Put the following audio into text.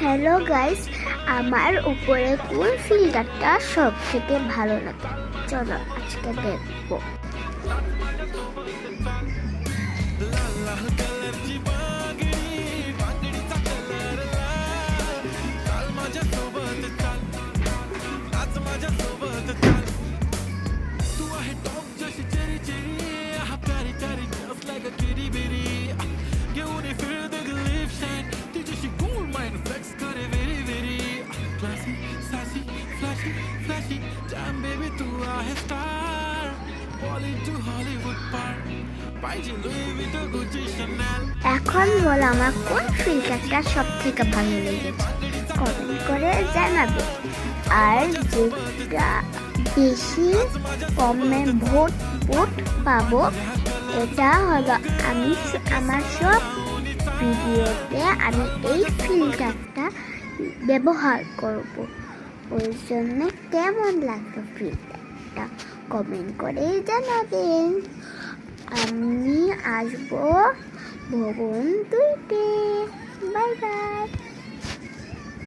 Hello guys, আমার উপরে কোন ফিল্টারটা সব থেকে ভালো লাগে? চলো আজকে দেখবো। এখন বল আমার কোন ফিল্টারটা সব থেকে ভালো লেগেছে, কমেন্ট করে জানাবে। আর যেটা বেশি কমে ভোট পাবো, এটা হলো আমার সব ভিডিওতে আমি এই ফিল্টারটা ব্যবহার করব। ওই জন্য কেমন লাগলো ফিল্টারটা কমেন্ট করে জানাবেন। আমি আসবো ভবন 2-তে। Bye bye.